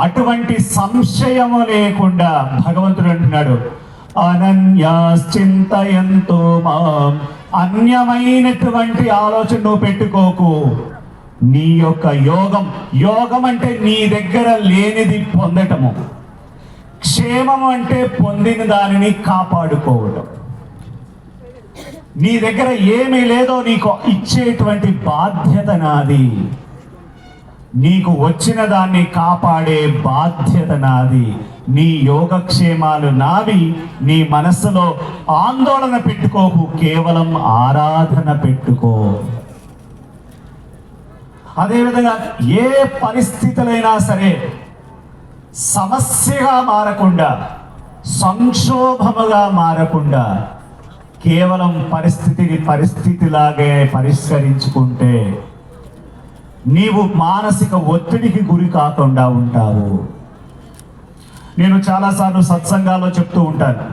అటువంటి సంశయము లేకుండా భగవంతుడు అంటున్నాడు, అనన్యాశ్చింతయంతో మాం. అన్యమైనటువంటి ఆలోచన నువ్వు పెట్టుకోకు. నీ యొక్క యోగం అంటే నీ దగ్గర లేనిది పొందటము, క్షేమం అంటే పొందిన దానిని కాపాడుకోవడం. నీ దగ్గర ఏమీ లేదో నీకు ఇచ్చేటువంటి బాధ్యత నాది, నీకు వచ్చిన దాన్ని కాపాడే బాధ్యత నాది. నీ యోగక్షేమాలు నావి. నీ మనస్సులో ఆందోళన పెట్టుకోకు, కేవలం ఆరాధన పెట్టుకో. అదేవిధంగా ఏ పరిస్థితులైనా సరే సమస్యగా మారకుండా, సంక్షోభముగా మారకుండా, కేవలం పరిస్థితిలాగే పరిష్కరించుకుంటే నీవు మానసిక ఒత్తిడికి గురి కాకుండా ఉంటావు. నేను చాలాసార్లు సత్సంగాల్లో చెప్తూ ఉంటాను,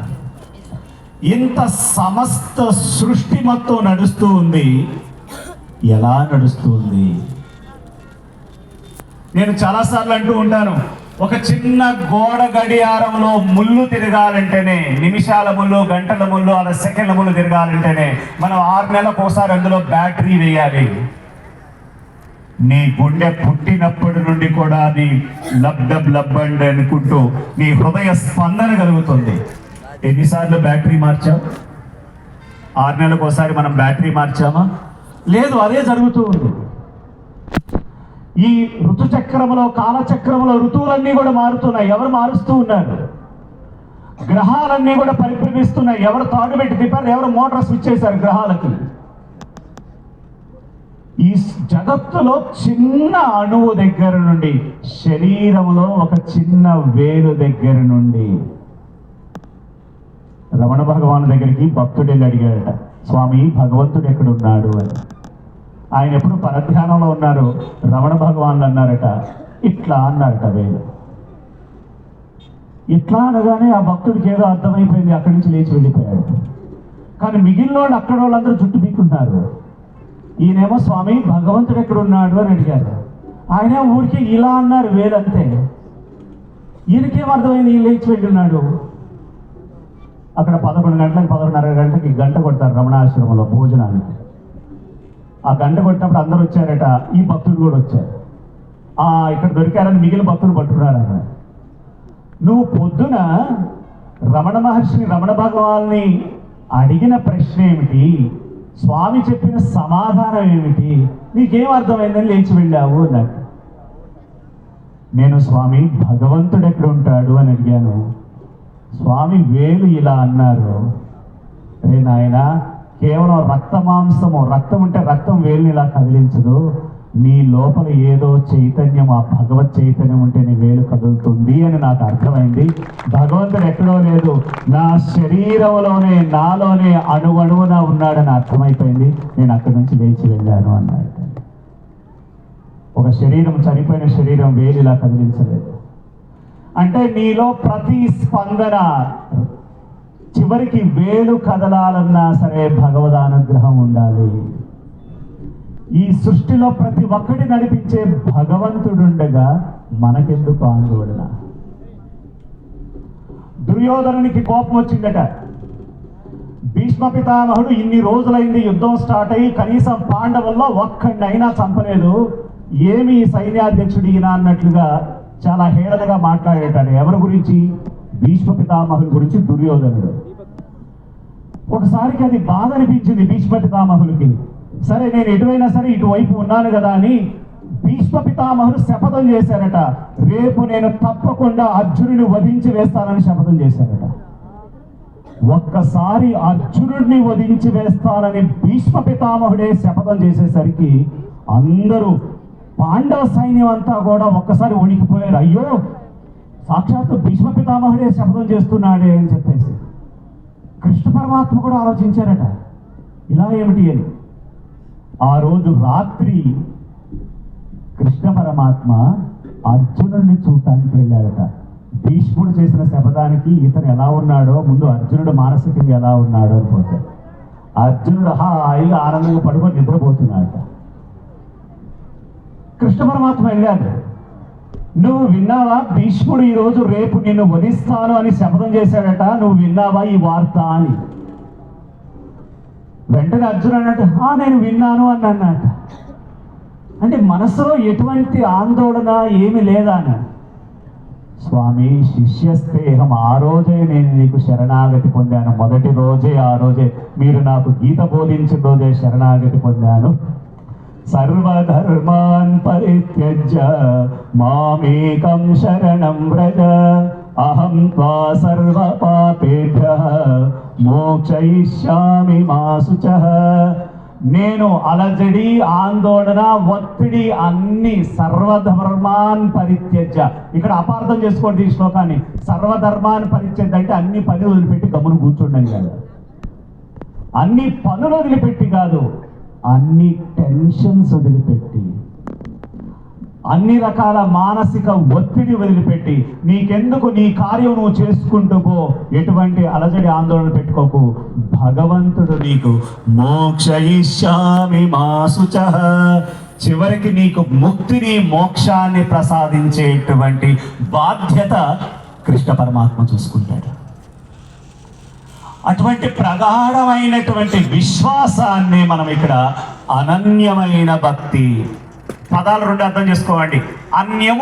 ఇంత సమస్త సృష్టి మొత్తం నడుస్తూ ఉంది, ఎలా నడుస్తుంది? నేను చాలాసార్లు అంటూ ఉంటాను, ఒక చిన్న గోడ గడియారంలో ముళ్ళు తిరగాలంటేనే, నిమిషాల ముళ్ళు, గంటల ముళ్ళు, అలా సెకండ్ల ముళ్ళు తిరగాలంటేనే మనం 6 నెలలకు ఒకసారి అందులో బ్యాటరీ వేయాలి. నీ గుండె పుట్టినప్పటి నుండి కూడా నీ లబ్బండి అనుకుంటూ నీ హృదయ స్పందన కలుగుతుంది. ఎన్నిసార్లు బ్యాటరీ మార్చావు? 6 నెలలకు ఒకసారి మనం బ్యాటరీ మార్చామా? లేదు, అదే జరుగుతూ ఉంది. ఈ ఋతుచక్రంలో, కాలచక్రంలో ఋతువులన్నీ కూడా మారుతున్నాయి. ఎవరు మారుస్తూ ఉన్నారు? గ్రహాలన్నీ కూడా పరిభ్రమిస్తున్నాయి. ఎవరు తాడు పెట్టి తిప్పారు? ఎవరు మోటార్ స్విచ్ చేశారు గ్రహాలకి? ఈ జగత్తులో చిన్న అణువు దగ్గర నుండి, శరీరంలో ఒక చిన్న వేలు దగ్గర నుండి, రమణ భగవాను దగ్గరికి భక్తుడు వెళ్ళి అడిగాడట, స్వామి భగవంతుడు ఎక్కడున్నాడు అని. ఆయన ఎప్పుడు పరధ్యానంలో ఉన్నారు. రమణ భగవాన్లు అన్నారట, ఇట్లా అన్నారట వేలు. ఇట్లా అనగానే ఆ భక్తుడికి ఏదో అర్థమైపోయింది, అక్కడి నుంచి లేచి వెళ్ళిపోయాడు. కానీ మిగిలిన వాళ్ళు, అక్కడ వాళ్ళందరూ జుట్టు పీకుంటున్నారు. ఈయనేమో స్వామి భగవంతుడు ఎక్కడున్నాడు అని అడిగారు. ఆయన ఊరికి ఇలా అన్నారు వేలంతే. ఈయనకేం అర్థమైంది, ఈయన లేచి వెళ్ళున్నాడు. అక్కడ 11 గంటలకు 11:30 గంటకి గంట కొడతారు రమణాశ్రమంలో భోజనానికి. ఆ గంట కొట్టినప్పుడు అందరూ వచ్చారట, ఈ భక్తులు కూడా వచ్చారు. ఇక్కడ దొరికారని మిగిలిన భక్తులు పట్టుకున్నారు. ఆయన, నువ్వు పొద్దున రమణ మహర్షిని, రమణ భగవాన్ని అడిగిన ప్రశ్న ఏమిటి, స్వామి చెప్పిన సమాధానం ఏమిటి, నీకేం అర్థమైందని లేచి వెళ్ళావు అన్నాడు. నేను స్వామి భగవంతుడు ఎక్కడ ఉంటాడు అని అడిగాను. స్వామి వేలు ఇలా అన్నారు. రే నాయనా, కేవలం రక్తమాంసము, రక్తం ఉంటే రక్తం వేలుని ఇలా కదిలించదు. నీ లోపల ఏదో చైతన్యం, ఆ భగవత్ చైతన్యం ఉంటే నీ వేలు కదులుతుంది అని నాకు అర్థమైంది. భగవంతుడు ఎక్కడో లేదు, నా శరీరంలోనే, నాలోనే అణువణువున ఉన్నాడని అర్థమైపోయింది. నేను అక్కడి నుంచి లేచి వెళ్ళాను అన్నాడు. ఒక శరీరం, చనిపోయిన శరీరం వేలు ఇలా కదిలించలేదు. అంటే నీలో ప్రతి స్పందన, చివరికి వేలు కదలాలన్నా సరే భగవదానుగ్రహం ఉండాలి. ఈ సృష్టిలో ప్రతి ఒక్కటి నడిపించే భగవంతుడుండగా మనకెందుకు ఆందోళన? దుర్యోధనునికి కోపం వచ్చిందట. భీష్మ పితామహుడు ఇన్ని రోజులైంది యుద్ధం స్టార్ట్ అయ్యి, కనీసం పాండవుల్లో ఒక్కడినైనా చంపలేదు, ఏమి సైన్యాధ్యక్షుడు ఈయన అన్నట్లుగా చాలా హేళనగా మాట్లాడేటాడు. ఎవరి గురించి? భీష్మ పితామహుడి గురించి దుర్యోధనుడు. ఒకసారికి అది బాధ అనిపించింది భీష్మ పితామహుడికి. సరే, నేను ఎటువైనా సరే ఇటువైపు ఉన్నాను కదా అని భీష్మ పితామహుడు శపథం చేశారట. రేపు నేను తప్పకుండా అర్జునుడిని వధించి వేస్తానని శపథం చేశారట. ఒక్కసారి అర్జునుడిని వధించి వేస్తానని భీష్మ పితామహుడే శపథం చేసేసరికి అందరూ, పాండవ సైన్యం అంతా కూడా ఒక్కసారి వణికిపోయారు. అయ్యో, సాక్షాత్తు భీష్మ పితామహుడే శపథం చేస్తున్నాడే అని చెప్పేసి. కృష్ణ పరమాత్మ కూడా ఆలోచించారట, ఇలా ఏమిటి అని. ఆ రోజు రాత్రి కృష్ణ పరమాత్మ అర్జునుడిని చూడటానికి వెళ్ళారట. భీష్ముడు చేసిన శపథానికి ఇతను ఎలా ఉన్నాడో, ముందు అర్జునుడు మానసికంగా ఎలా ఉన్నాడో అనుకుంటే, అర్జునుడు హాయిగా ఆనందంగా పడుకొని నిద్రపోతున్నాడట. కృష్ణ పరమాత్మ వెళ్ళాడు. నువ్వు విన్నావా? భీష్ముడు ఈరోజు రేపు నిన్ను వధిస్తాను అని శపథం చేశాడట. నువ్వు విన్నావా ఈ వార్త అని. వెంటనే అర్జున్ అన్నట్టు నేను విన్నాను అని అన్నట్ట. అంటే మనసులో ఎటువంటి ఆందోళన ఏమి లేదా అన్నాడు. స్వామి శిష్యస్నేహం, ఆ రోజే నేను నీకు శరణాగతి పొందాను. మొదటి రోజే, ఆ రోజే మీరు నాకు గీత బోధించిన రోజే శరణాగతి పొందాను. సర్వధర్మాన్ పరిత్యజ్య మామేకం శరణం వ్రజ అహం త్వా సర్వ పాపేభ్యః మోక్షయిష్యామి మా శుచః. నేను అలజడి, ఆందోళన, ఒత్తిడి అన్ని సర్వధర్మాన్ పరిత్యజ్య. ఇక్కడ అపార్థం చేసుకోండి ఈ శ్లోకాన్ని. సర్వధర్మాన్ పరిత్యజ్య అంటే అన్ని పనులు వదిలిపెట్టి గమ్మును కూర్చోండి కాదు. అన్ని పనులు వదిలిపెట్టి కాదు, అన్ని టెన్షన్స్ వదిలిపెట్టి, అన్ని రకాల మానసిక ఒత్తిడి వదిలిపెట్టి, నీకెందుకు నీ కార్యం నువ్వు చేసుకుంటూ పో, ఎటువంటి అలజడి ఆందోళన పెట్టుకోకు. భగవంతుడు నీకు మోక్షయిష్యామి మా శుచః, చివరికి నీకు ముక్తిని, మోక్షాన్ని ప్రసాదించేటువంటి బాధ్యత కృష్ణ పరమాత్మ చూసుకుంటాడు. అటువంటి ప్రగాఢమైనటువంటి విశ్వాసాన్ని మనం ఇక్కడ అనన్యమైన భక్తి, పదాలు రెండు అర్థం చేసుకోవండి. అన్యము